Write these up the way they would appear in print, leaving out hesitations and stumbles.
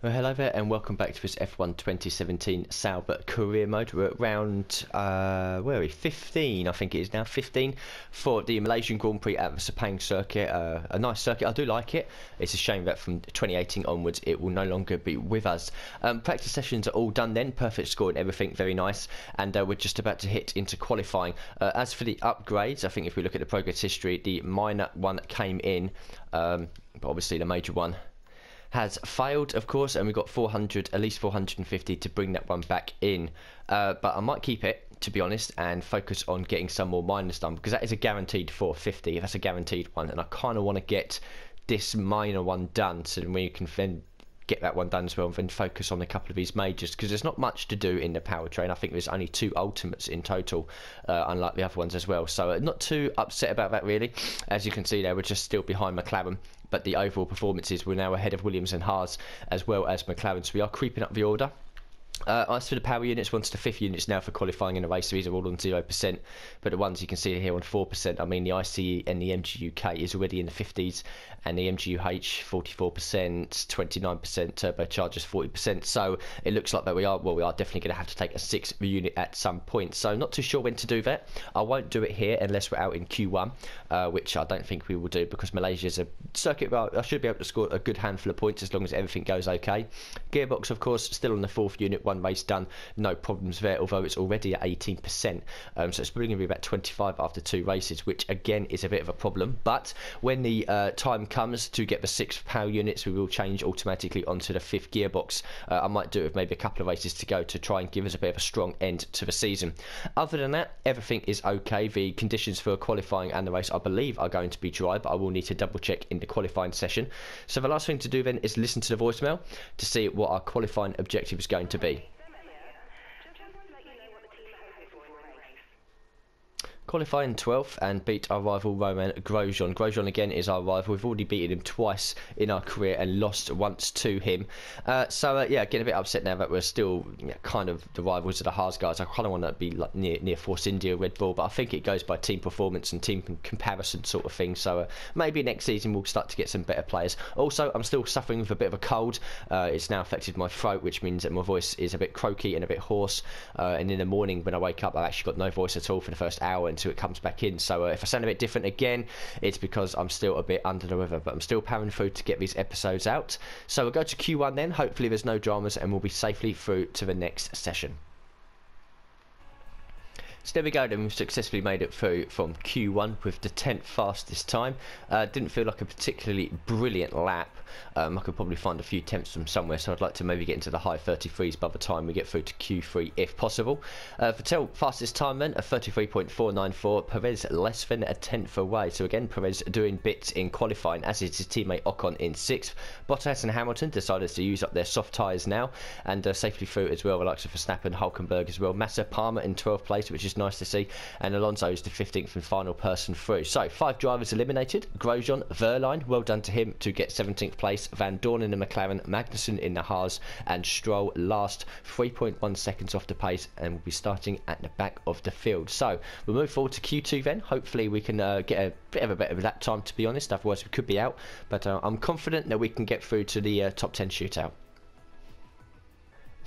Well, hello there and welcome back to this F1 2017 Sauber career mode. We're at round, where are we? 15, I think it is now, 15 for the Malaysian Grand Prix at the Sepang circuit. A nice circuit, I do like it. It's a shame that from 2018 onwards it will no longer be with us. Practice sessions are all done then, perfect score and everything, very nice. And we're just about to hit into qualifying. As for the upgrades, I think if we look at the progress history, the minor one came in, but obviously the major one has failed, of course, and we've got 400, at least 450 to bring that one back in. But I might keep it, to be honest, and focus on getting some more minors done, because that is a guaranteed 450. That's a guaranteed one, and I kind of want to get this minor one done so that we can then get that one done as well and then focus on a couple of these majors, because there's not much to do in the powertrain. I think there's only 2 ultimates in total, unlike the other ones as well, so not too upset about that really. As you can see there, we're just still behind McLaren, but the overall performances, we're now ahead of Williams and Haas as well as McLaren, so we are creeping up the order. As for the power units, once the 5th units now for qualifying in the race, these are all on 0%, but the ones you can see here on 4%, I mean the ICE and the MGUK is already in the 50s, and the MGUH 44%, 29%, turbochargers 40%, so it looks like that we are definitely going to have to take a 6th unit at some point, so not too sure when to do that. I won't do it here unless we're out in Q1, which I don't think we will do, because Malaysia is a circuit where I should be able to score a good handful of points as long as everything goes okay. Gearbox, of course, still on the 4th unit, 1 race done, no problems there, although it's already at 18%, so it's probably going to be about 25 after 2 races, which again is a bit of a problem. But when the time comes to get the 6th power units, we will change automatically onto the 5th gearbox. I might do it with maybe a couple of races to go to try and give us a bit of a strong end to the season. Other than that, everything is okay. The conditions for qualifying and the race, I believe, are going to be dry, but I will need to double check in the qualifying session. So the last thing to do then is listen to the voicemail to see what our qualifying objective is going to be. Qualifying 12th and beat our rival Romain Grosjean. Grosjean again is our rival. We've already beaten him twice in our career and lost once to him. Yeah, getting a bit upset now that we're still kind of the rivals of the Haas guys. I kind of want to be like near Force India, Red Bull, but I think it goes by team performance and team comparison sort of thing. So maybe next season we'll start to get some better players. Also, I'm still suffering with a bit of a cold. It's now affected my throat, which means that my voice is a bit croaky and a bit hoarse. And in the morning when I wake up, I've actually got no voice at all for the first hour until it comes back in. So if I sound a bit different again, it's because I'm still a bit under the weather, but I'm still powering through to get these episodes out. So we'll go to Q1 then. Hopefully there's no dramas and we'll be safely through to the next session. So there we go, then we've successfully made it through from Q1 with the 10th fastest time. Didn't feel like a particularly brilliant lap. I could probably find a few tenths from somewhere, so I'd like to maybe get into the high 33s by the time we get through to Q3 if possible. Vettel fastest time then, a 33.494. Perez less than a tenth away, so again Perez doing bits in qualifying, as is his teammate Ocon in 6th. Bottas and Hamilton decided to use up their soft tyres now, and safely through as well, the likes of Verstappen, Hulkenberg as well. Massa, Palmer in 12th place, which is nice to see, and Alonso is the 15th and final person through. So 5 drivers eliminated. Grosjean, Verline, well done to him to get 17th place. Van Dorn in the McLaren, Magnussen in the Haas, and Stroll last, 3.1 seconds off the pace, and will be starting at the back of the field. So we'll move forward to Q2 then. Hopefully we can get a bit of a better lap time, to be honest, otherwise we could be out, but I'm confident that we can get through to the top 10 shootout.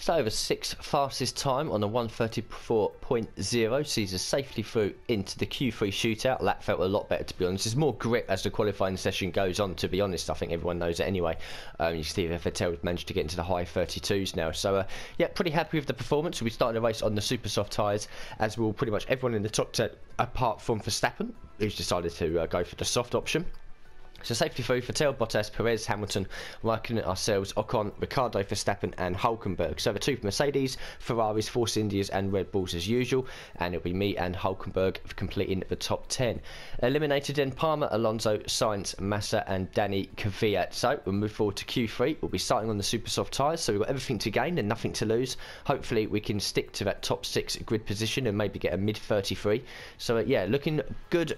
So the 6th fastest time on the 134.0 sees us safely through into the Q3 shootout. Lap felt a lot better, to be honest. There's more grip as the qualifying session goes on, to be honest. I think everyone knows it anyway. You see that Vettel managed to get into the high 32s now. So yeah, pretty happy with the performance. We started the race on the super soft tyres, as will pretty much everyone in the top 10 apart from Verstappen, who's decided to go for the soft option. So safety through Vettel, Bottas, Perez, Hamilton, Raikkonen, ourselves, Ocon, Ricciardo, Verstappen and Hulkenberg. So the 2 Mercedes, Ferraris, Force Indias and Red Bulls as usual, and it'll be me and Hulkenberg completing the top 10. Eliminated then Palmer, Alonso, Sainz, Massa and Danny Kvyat. So we'll move forward to Q3. We'll be starting on the super soft tyres, so we've got everything to gain and nothing to lose. Hopefully we can stick to that top 6 grid position and maybe get a mid 33. So yeah, looking good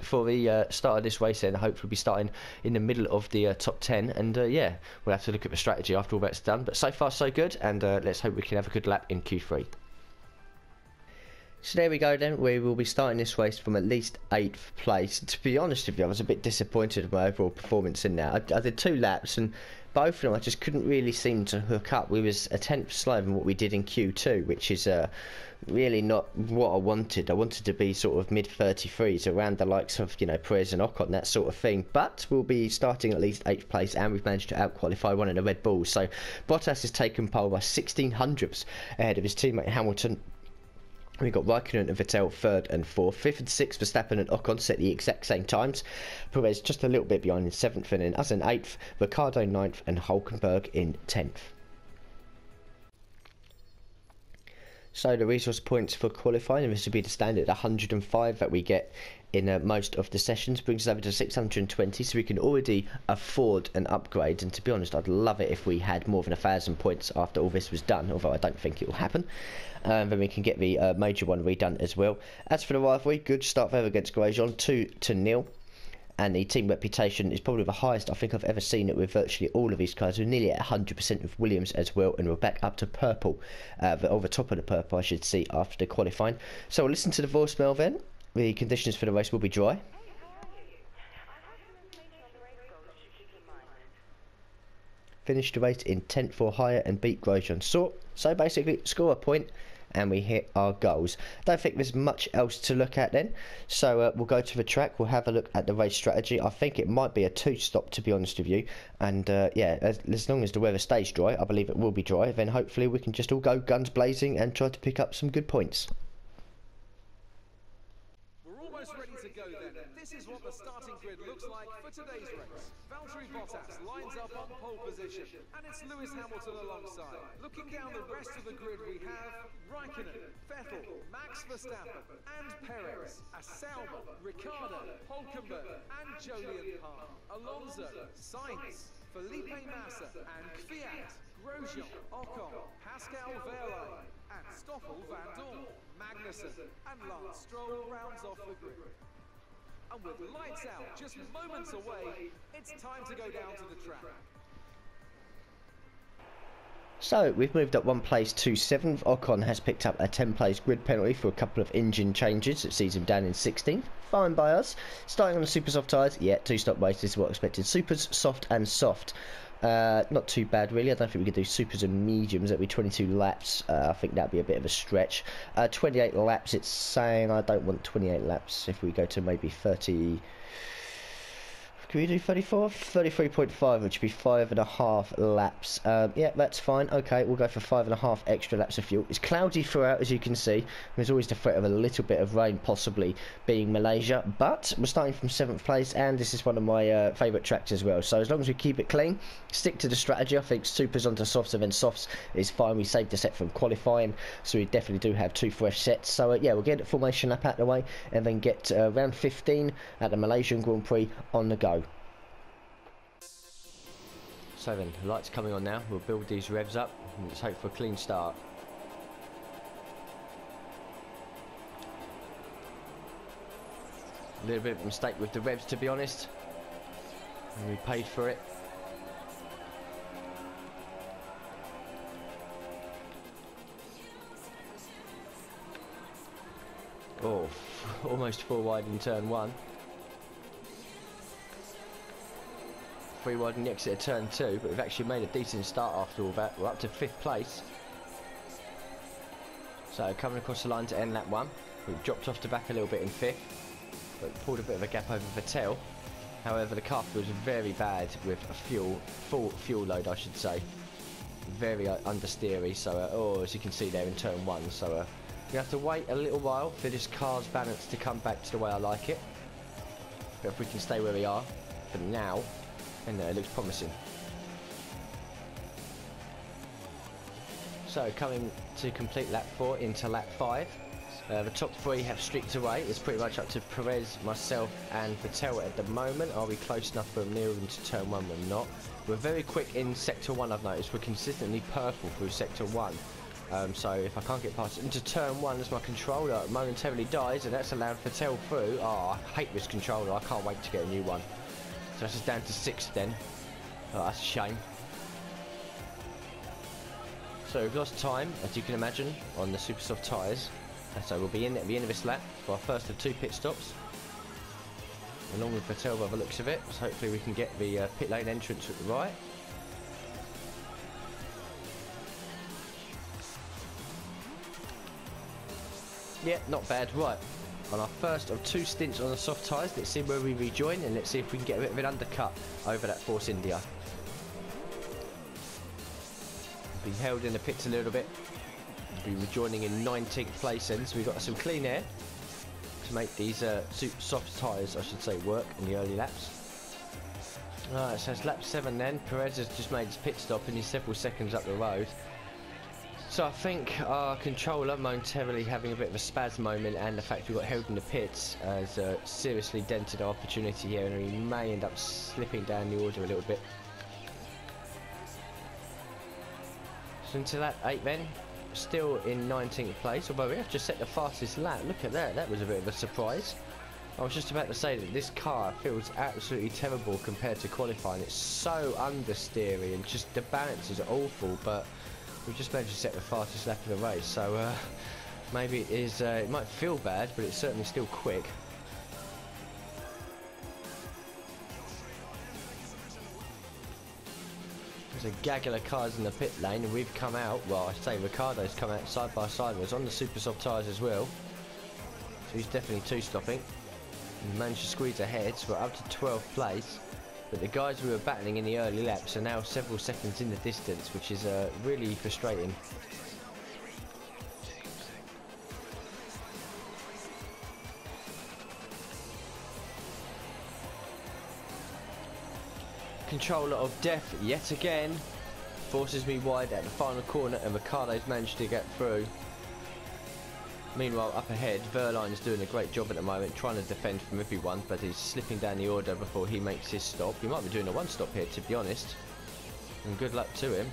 for the start of this race, and hopefully be starting in the middle of the top 10, and yeah, we'll have to look at the strategy after all that's done, but so far so good, and let's hope we can have a good lap in Q3. So there we go then, we will be starting this race from at least 8th place. To be honest with you, I was a bit disappointed with my overall performance in that. I did 2 laps and both of them I just couldn't really seem to hook up. We was a tenth slower than what we did in Q2, which is really not what I wanted. I wanted to be sort of mid-33s, around the likes of, you know, Perez and Ocon, that sort of thing. But we'll be starting at least 8th place, and we've managed to out-qualify one of the Red Bulls. So Bottas has taken pole by 1600ths ahead of his teammate Hamilton. We've got Raikkonen and Vettel 3rd and 4th. 5th and 6th, Verstappen and Ocon set the exact same times. Perez just a little bit behind in 7th, and then us in 8th. Ricciardo 9th and Hulkenberg in 10th. So the resource points for qualifying, and this would be the standard 105 that we get in most of the sessions, brings us over to 620, so we can already afford an upgrade. And to be honest, I'd love it if we had more than 1,000 points after all this was done, although I don't think it will happen. Then we can get the major one redone as well. As for the rivalry, good start there against Grosjean, 2-0. And the team reputation is probably the highest I think I've ever seen it with virtually all of these cars. We're nearly at 100% with Williams as well, and we're back up to purple, over top of the purple I should see after the qualifying. So we'll listen to the voicemail then. The conditions for the race will be dry. Finish the race in 10th or higher and beat Grosjean. So basically score a point and we hit our goals. Don't think there's much else to look at then, so we'll go to the track, we'll have a look at the race strategy. I think it might be a 2-stop, to be honest with you, and yeah, as long as the weather stays dry, I believe it will be dry, then hopefully we can just all go guns blazing and try to pick up some good points. We're almost ready to go then. This is what the starting grid looks like for today's race. Valtteri Bottas lines up on pole position, and it's Lewis Hamilton alongside. Looking down the rest of the grid, we have Raikkonen, Vettel, Max Verstappen, and Perez, Sauber, Ricciardo, Hulkenberg, and Jolyon Palmer, Alonso, Sainz, Felipe Massa, and Kvyat, Grosjean, Ocon, Pascal Wehrlein, and Stoffel Van Dorn, Magnussen, and Lance Stroll rounds off the grid. And with lights out just moments away, it's time to go down to the track. So we've moved up one place to 7th. Ocon has picked up a 10-place grid penalty for a couple of engine changes. It sees him down in 16th. Fine by us. Starting on the super soft tyres, yeah, 2-stop race is what I expected. Supers, soft and soft. Not too bad really. I don't think we could do supers and mediums. That'd be 22 laps. I think that'd be a bit of a stretch. 28 laps, it's saying I don't want 28 laps. If we go to maybe 30... Can we do 34? 33.5, which would be 5.5 laps. Yeah, that's fine. Okay, we'll go for 5.5 extra laps of fuel. It's cloudy throughout, as you can see. There's always the threat of a little bit of rain, possibly being Malaysia. But we're starting from 7th place, and this is one of my favourite tracks as well. So as long as we keep it clean, stick to the strategy. I think supers onto softs and then softs is fine. We saved the set from qualifying, so we definitely do have 2 fresh sets. So yeah, we'll get the formation lap out of the way, and then get round 15 at the Malaysian Grand Prix on the go. So then, the lights coming on now. We'll build these revs up and let's hope for a clean start. A little bit of a mistake with the revs, to be honest, and we paid for it. Oh, almost 4 wide in turn 1. 3 wide in the exit of turn 2, but we've actually made a decent start after all that. We're up to 5th place. So coming across the line to end lap 1. We've dropped off the back a little bit in 5th, but pulled a bit of a gap over Vettel. However, the car was very bad with a full fuel load, I should say. Very understeery, so as you can see there in turn 1. So we have to wait a little while for this car's balance to come back to the way I like it. But if we can stay where we are for now, and it looks promising. So coming to complete lap 4 into lap 5. The top 3 have streaked away. It's pretty much up to Perez, myself and Vettel at the moment. Are we close enough for nearer into turn 1? We're not. We're very quick in sector 1, I've noticed. We're consistently purple through sector 1. So if I can't get past into turn 1 as my controller momentarily dies, and that's allowed Vettel through. Oh, I hate this controller. I can't wait to get a new one. So that's just down to 6th then. Oh, that's a shame. So we've lost time, as you can imagine, on the super soft tyres. So we'll be in at the end of this lap for our first of 2 pit stops, along with Vettel by the looks of it. So hopefully we can get the pit lane entrance at the right. Yeah, not bad. Right, on our first of 2 stints on the soft tyres, let's see where we rejoin, and let's see if we can get a bit of an undercut over that Force India. Been held in the pits a little bit. We'll be rejoining in 19th place then, so we've got some clean air to make these soft tyres, I should say, work in the early laps. Alright, so it's lap 7 then. Perez has just made his pit stop and he's several seconds up the road. So I think our controller momentarily having a bit of a spaz moment, and the fact we got held in the pits has seriously dented our opportunity here, and we may end up slipping down the order a little bit. So into lap 8 then, still in 19th place, although we have just set the fastest lap. Look at that, that was a bit of a surprise. I was just about to say that this car feels absolutely terrible compared to qualifying. It's so understeery and just the balance is awful, but we just managed to set the fastest lap of the race, so maybe it is. It might feel bad, but it's certainly still quick. There's a gaggle of cars in the pit lane, and we've come out. Well, I say Ricciardo's come out side by side with us on the super soft tyres as well, so he's definitely 2-stopping. He managed to squeeze ahead, so we're up to 12th place. But the guys we were battling in the early laps are now several seconds in the distance, which is really frustrating. Controller of death yet again forces me wide at the final corner, and Ricciardo's managed to get through. Meanwhile, up ahead, Verline's doing a great job at the moment, trying to defend from everyone, but he's slipping down the order before he makes his stop. He might be doing a 1-stop here, to be honest, and good luck to him.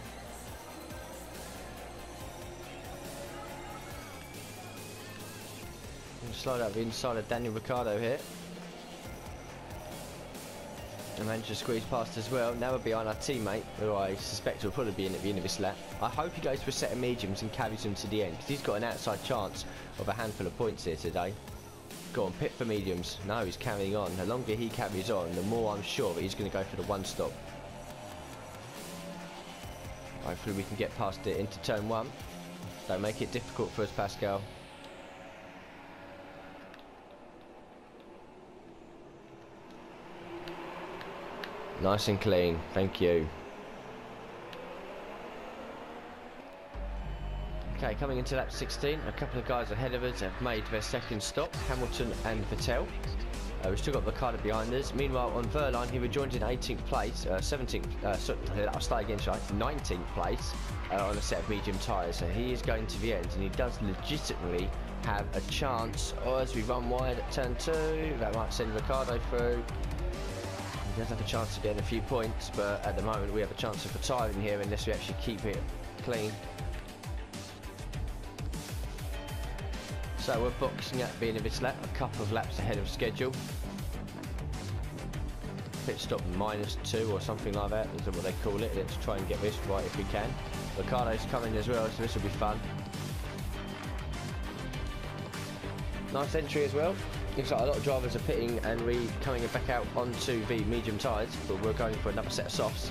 Slide out the inside of Daniel Ricciardo here. And managed to squeeze past as well. Now we're behind our teammate, who I suspect will probably be in at the end of this lap. I hope he goes for a set of mediums and carries them to the end, because he's got an outside chance of a handful of points here today. Go on, pit for mediums. No, he's carrying on. The longer he carries on, the more I'm sure that he's going to go for the 1-stop. Hopefully we can get past it into turn 1. Don't make it difficult for us, Pascal. Nice and clean, thank you. Okay, coming into lap 16, a couple of guys ahead of us have made their second stop, Hamilton and Vettel. We've still got Ricciardo behind us. Meanwhile, on Verline, he rejoined in 18th place, 17th, I'll start again, shall I? 19th place on a set of medium tyres. So he is going to the end, and he does legitimately have a chance. Oh, as we run wide at turn 2, that might send Ricciardo through. He does have a chance of getting a few points, but at the moment we have a chance of retiring here unless we actually keep it clean. So we're boxing at the end of this lap, a couple of laps ahead of schedule. Pit stop -2 or something like that is what they call it. Let's try and get this right if we can. Ricciardo's coming as well, so this will be fun. Nice entry as well. Looks like a lot of drivers are pitting and coming back out onto the medium tyres, but we're going for another set of softs.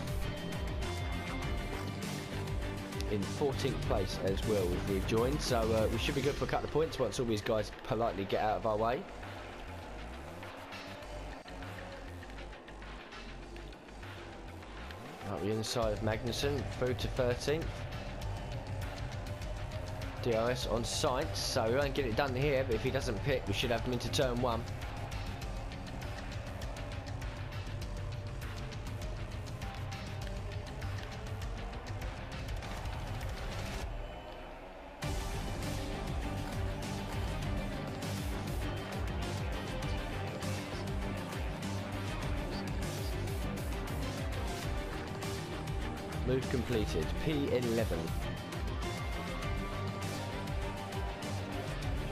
In 14th place as well, we've rejoined, so we should be good for a couple of points once all these guys politely get out of our way. Right, the inside of Magnussen through to 13th. DRS on sight, so we won't get it done here, but if he doesn't pit, we should have him into turn 1. Move completed, P11.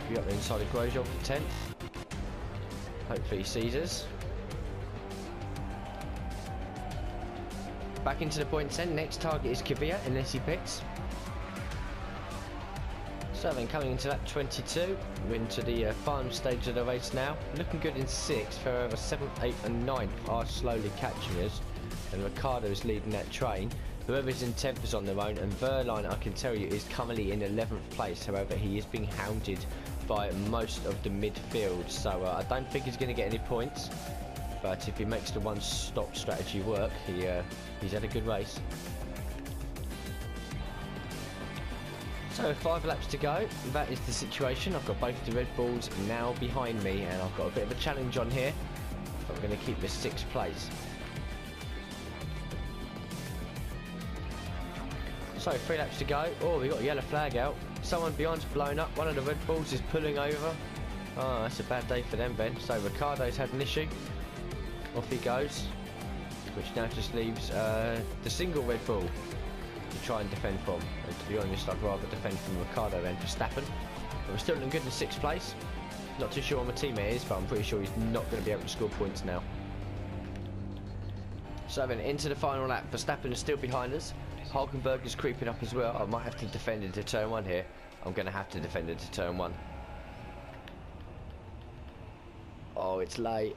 We got the inside of Grosjean for 10th. Hopefully he sees us. Back into the points then. Next target is Kvyat unless he pits. So then coming into lap 22, we're into the final stage of the race now. Looking good in 6th, however 7th, 8th and 9th are slowly catching us. And Ricardo is leading that train. Whoever's in 10th is on their own, and Verline, I can tell you, is currently in 11th place. However, he is being hounded by most of the midfield, so I don't think he's going to get any points. But if he makes the one-stop strategy work, he's had a good race. So 5 laps to go, that is the situation. I've got both the Red Bulls now behind me, and I've got a bit of a challenge on here. I'm going to keep the 6th place. So 3 laps to go. Oh, we got a yellow flag out. Someone behind's blown up. One of the Red Bulls is pulling over. Oh, that's a bad day for them, Ben. So Ricardo's had an issue. Off he goes, which now just leaves the single Red Bull to try and defend from. And to be honest, I'd rather defend from Ricardo than Verstappen. But we're still looking good in 6th place. Not too sure what my teammate is, but I'm pretty sure he's not going to be able to score points now. So then into the final lap, Verstappen is still behind us. Hulkenberg is creeping up as well. I might have to defend into turn 1 here. I'm going to have to defend into turn 1. Oh, it's late.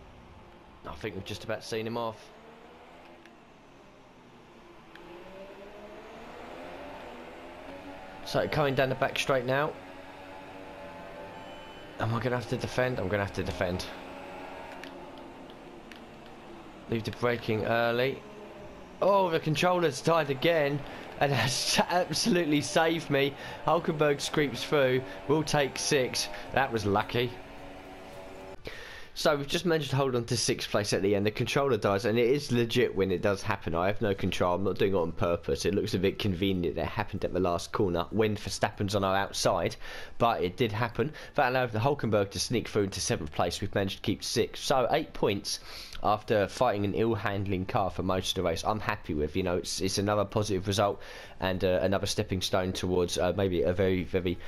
I think we've just about seen him off. So coming down the back straight now. Am I going to have to defend? I'm going to have to defend. Leave the braking early. Oh, the controller's died again, and that's absolutely saved me. Hulkenberg screeps through. We'll take 6. That was lucky. So we've just managed to hold on to 6th place at the end. The controller dies, and it is legit when it does happen. I have no control. I'm not doing it on purpose. It looks a bit convenient that it happened at the last corner when Verstappen's on our outside, but it did happen. That allowed the Hulkenberg to sneak through into 7th place. We've managed to keep 6. So 8 points after fighting an ill-handling car for most of the race. I'm happy with, you know, it's another positive result and another stepping stone towards maybe a very, very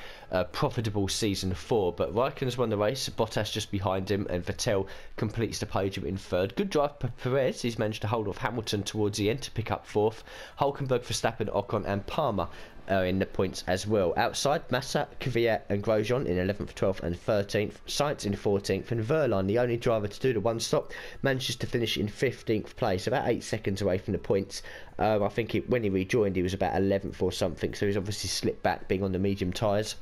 profitable season 4. But Raikkonen's won the race, Bottas just behind him, and Vettel completes the podium in 3rd. Good drive for Perez. He's managed to hold off Hamilton towards the end to pick up 4th. Hulkenberg, Verstappen, Ocon and Palmer in the points as well. Outside, Massa, Kvyat and Grosjean in 11th, 12th and 13th. Sainz in 14th, and Verline, the only driver to do the one stop, manages to finish in 15th place, about 8 seconds away from the points. I think when he rejoined he was about 11th or something, so he's obviously slipped back being on the medium tyres.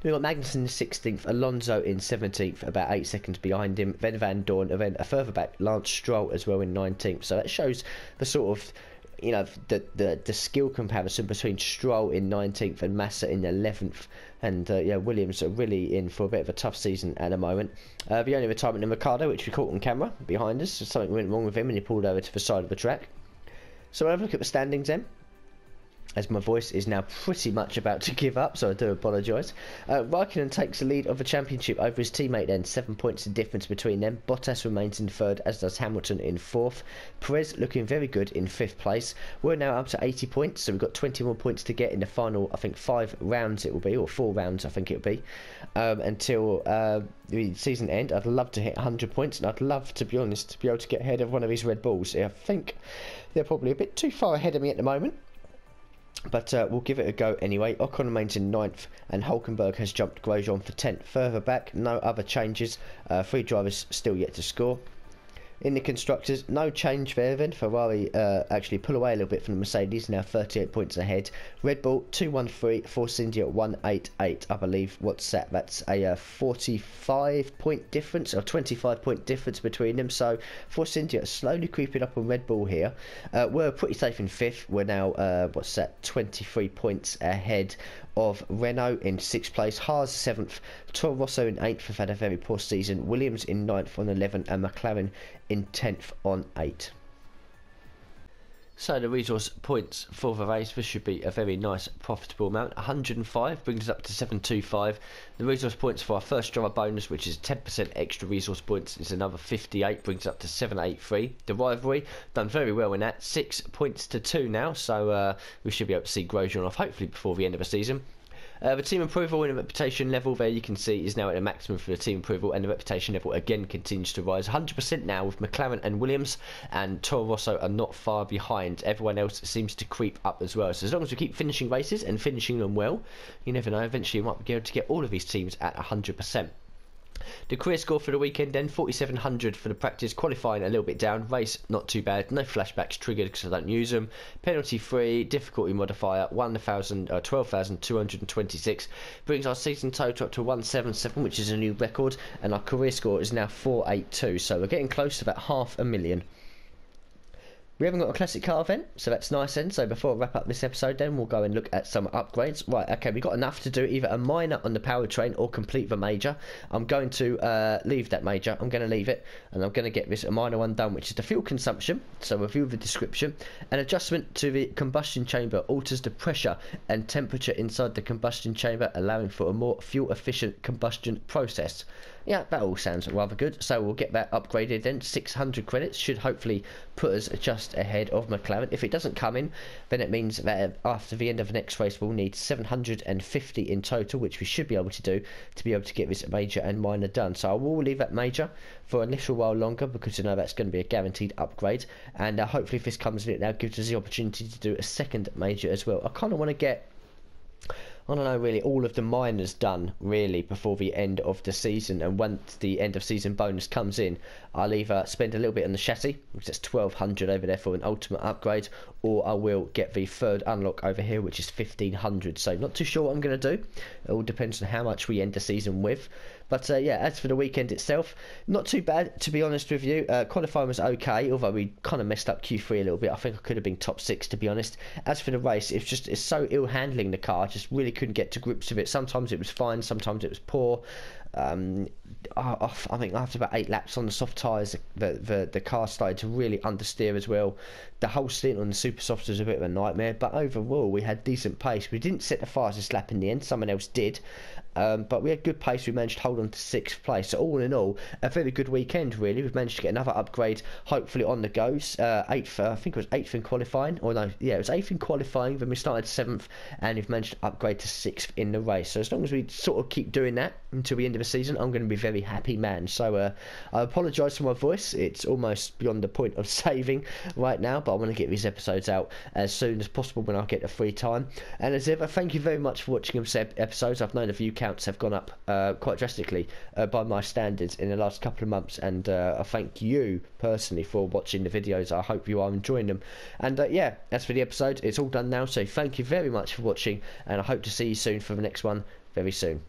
We've got Magnussen in 16th, Alonso in 17th, about 8 seconds behind him, then Van Dorn, and then a further back Lance Stroll as well in 19th. So that shows the sort of, you know, the skill comparison between Stroll in 19th and Massa in 11th. And yeah, Williams are really in for a bit of a tough season at the moment. The only retirement in Ricardo, which we caught on camera behind us, so something went wrong with him and he pulled over to the side of the track. So we'll have a look at the standings then, as my voice is now pretty much about to give up, so I do apologise. Raikkonen takes the lead of the championship over his teammate then, 7 points of difference between them. Bottas remains in 3rd, as does Hamilton in 4th. Perez looking very good in 5th place. We're now up to 80 points, so we've got 20 more points to get in the final, I think 5 rounds it will be, or 4 rounds I think it will be, until the season end. I'd love to hit 100 points, and I'd love, to be honest, to be able to get ahead of one of these Red Bulls. I think they're probably a bit too far ahead of me at the moment, but we'll give it a go anyway. Ocon remains in 9th, and Hulkenberg has jumped Grosjean for 10th. Further back, no other changes. 3 drivers still yet to score. In the constructors, no change there then. Ferrari actually pull away a little bit from the Mercedes, now 38 points ahead. Red Bull 213, Force India 188, I believe. What's that? That's a 45 point difference, or 25 point difference between them. So Force India slowly creeping up on Red Bull here. We're pretty safe in 5th. We're now, what's that, 23 points ahead of Renault in 6th place, Haas 7th, Toro Rosso in 8th, have had a very poor season, Williams in 9th on 11, and McLaren in 10th on 8. So the resource points for the race, this should be a very nice profitable amount. 105 brings us up to 725. The resource points for our first driver bonus, which is 10% extra resource points, is another 58, brings us up to 783. The rivalry, done very well in that, 6 points to 2 now, so we should be able to see Grosjean off hopefully before the end of the season. The team approval and reputation level there you can see is now at a maximum for the team approval, and the reputation level again continues to rise 100% now, with McLaren and Williams and Toro Rosso are not far behind. Everyone else seems to creep up as well. So as long as we keep finishing races and finishing them well, you never know, eventually we might be able to get all of these teams at 100%. The career score for the weekend then, 4700 for the practice, qualifying a little bit down, race not too bad, no flashbacks triggered because I don't use them, penalty free, difficulty modifier 12,226, brings our season total up to 177, which is a new record, and our career score is now 482, so we're getting close to about 500,000. We haven't got a classic car event, so that's nice then. So before I wrap up this episode then, we'll go and look at some upgrades. Right, okay, we've got enough to do either a minor on the powertrain or complete the major. I'm going to leave that major. I'm going to leave it, and I'm going to get this a minor one done, which is the fuel consumption. So review the description. An adjustment to the combustion chamber alters the pressure and temperature inside the combustion chamber, allowing for a more fuel-efficient combustion process. Yeah, that all sounds rather good. So we'll get that upgraded then. 600 credits should hopefully put us just ahead of McLaren. If it doesn't come in, then it means that after the end of the next race we'll need 750 in total, which we should be able to do to be able to get this major and minor done. So I will leave that major for a little while longer, because I know that's going to be a guaranteed upgrade, and hopefully if this comes in, it now gives us the opportunity to do a second major as well. I kind of want to get, I don't know, really all of the minors done really before the end of the season, and once the end of season bonus comes in, I'll either spend a little bit on the chassis, which is 1200 over there for an ultimate upgrade, or I will get the third unlock over here, which is 1500. So not too sure what I'm going to do. It all depends on how much we end the season with. But yeah, as for the weekend itself, not too bad, to be honest with you. Qualifying was okay, although we kind of messed up Q3 a little bit. I think I could have been top 6, to be honest. As for the race, it's so ill handling the car. I just really couldn't get to grips with it. Sometimes it was fine, sometimes it was poor. I think after about 8 laps on the soft tyres, the car started to really understeer as well. The whole stint on the super softs was a bit of a nightmare, but overall we had decent pace. We didn't set the fastest lap in the end, someone else did, but we had good pace. We managed to hold on to 6th place, so all in all a very good weekend really. We've managed to get another upgrade hopefully on the goes. 8th, I think it was 8th in qualifying, or no, yeah, it was 8th in qualifying, then we started 7th, and we've managed to upgrade to 6th in the race. So as long as we sort of keep doing that until the end of the season, I'm going to be a very happy man. So I apologise for my voice, it's almost beyond the point of saving right now, but I want to get these episodes out as soon as possible when I get the free time. And as ever, thank you very much for watching these episodes. I've known the view counts have gone up quite drastically by my standards in the last couple of months, and I thank you personally for watching the videos. I hope you are enjoying them. And yeah, as for the episode, it's all done now, so thank you very much for watching, and I hope to see you soon for the next one very soon.